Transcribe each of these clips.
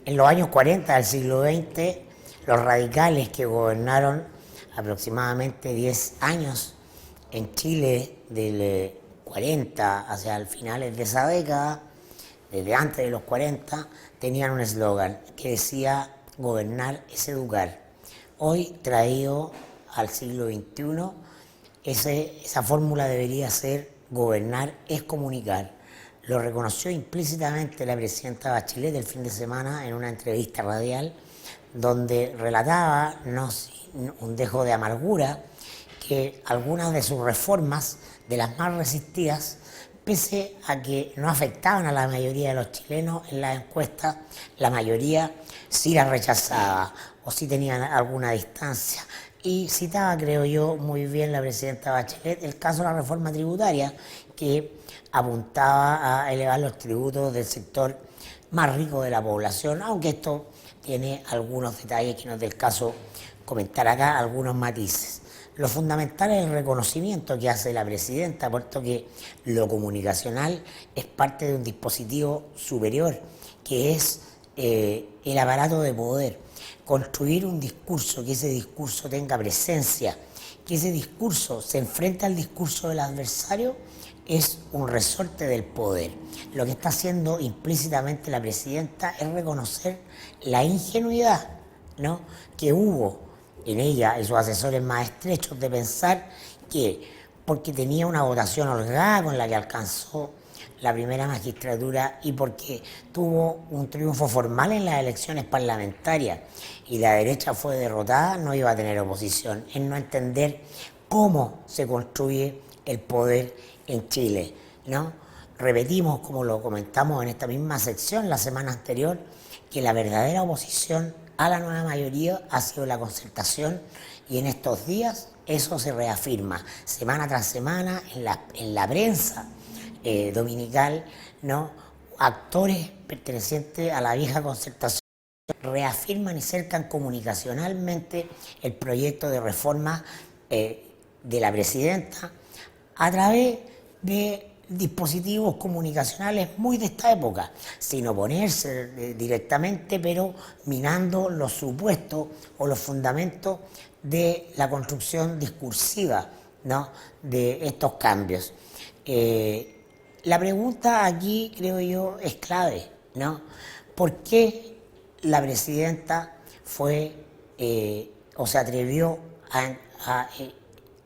En los años 40 del siglo XX, los radicales que gobernaron aproximadamente 10 años en Chile, del 40 hacia el finales de esa década, desde antes de los 40, tenían un eslogan que decía: gobernar es educar. Hoy, traído al siglo XXI, esa fórmula debería ser: gobernar es comunicar. Lo reconoció implícitamente la presidenta Bachelet el fin de semana en una entrevista radial, donde relataba, no sin un dejo de amargura, que algunas de sus reformas, de las más resistidas, pese a que no afectaban a la mayoría de los chilenos en las encuestas, la mayoría sí las rechazaba o sí tenían alguna distancia. Y citaba, creo yo, muy bien la presidenta Bachelet el caso de la reforma tributaria, que apuntaba a elevar los tributos del sector más rico de la población, aunque esto tiene algunos detalles que no es del caso comentar acá, algunos matices. Lo fundamental es el reconocimiento que hace la presidenta, puesto que lo comunicacional es parte de un dispositivo superior, que es el aparato de poder. Construir un discurso, que ese discurso tenga presencia, que ese discurso se enfrente al discurso del adversario, es un resorte del poder. Lo que está haciendo implícitamente la presidenta es reconocer la ingenuidad, ¿no?, que hubo en ella y sus asesores más estrechos de pensar que porque tenía una votación holgada con la que alcanzó la primera magistratura y porque tuvo un triunfo formal en las elecciones parlamentarias y la derecha fue derrotada, no iba a tener oposición. Es no entender cómo se construye el poder en Chile, ¿no? Repetimos, como lo comentamos en esta misma sección la semana anterior, que la verdadera oposición a la nueva mayoría ha sido la concertación, y en estos días eso se reafirma semana tras semana en la prensa dominical, ¿no? Actores pertenecientes a la vieja concertación reafirman y cercan comunicacionalmente el proyecto de reforma de la presidenta a través de dispositivos comunicacionales muy de esta época, sin oponerse directamente, pero minando los supuestos o los fundamentos de la construcción discursiva, ¿no?, de estos cambios. La pregunta aquí, creo yo, es clave, ¿no? ¿Por qué la presidenta fue o se atrevió a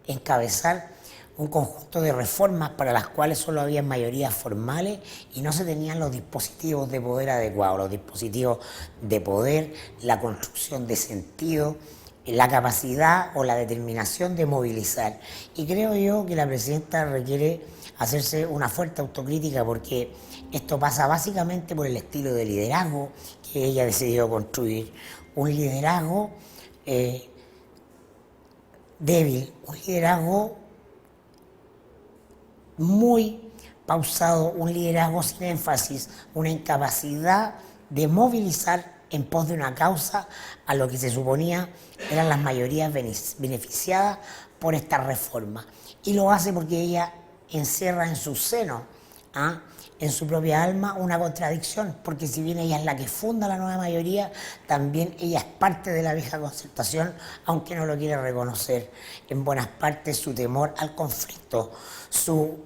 encabezar un conjunto de reformas para las cuales solo había mayorías formales y no se tenían los dispositivos de poder adecuados, los dispositivos de poder, la construcción de sentido, la capacidad o la determinación de movilizar? Y creo yo que la presidenta requiere hacerse una fuerte autocrítica, porque esto pasa básicamente por el estilo de liderazgo que ella decidió construir. Un liderazgo débil, un liderazgo muy pausado, un liderazgo sin énfasis, una incapacidad de movilizar en pos de una causa a lo que se suponía eran las mayorías beneficiadas por esta reforma. Y lo hace porque ella encierra en su seno, en su propia alma, una contradicción, porque si bien ella es la que funda la nueva mayoría, también ella es parte de la vieja concertación, aunque no lo quiere reconocer. En buenas partes su temor al conflicto, su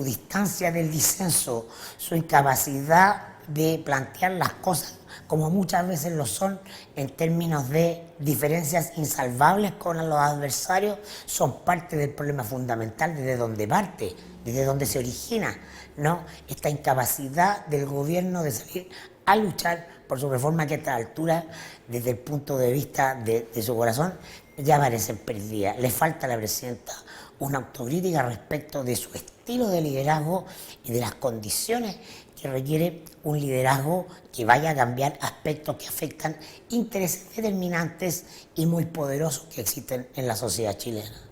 distancia del disenso, su incapacidad de plantear las cosas como muchas veces lo son en términos de diferencias insalvables con los adversarios, son parte del problema fundamental desde donde parte, desde donde se origina, ¿no?, esta incapacidad del gobierno de salir a luchar por su reforma, que a esta altura, desde el punto de vista de su corazón, ya parecen perdidas. Le falta a la presidenta una autocrítica respecto de su estilo de liderazgo y de las condiciones que requiere un liderazgo que vaya a cambiar aspectos que afectan intereses determinantes y muy poderosos que existen en la sociedad chilena.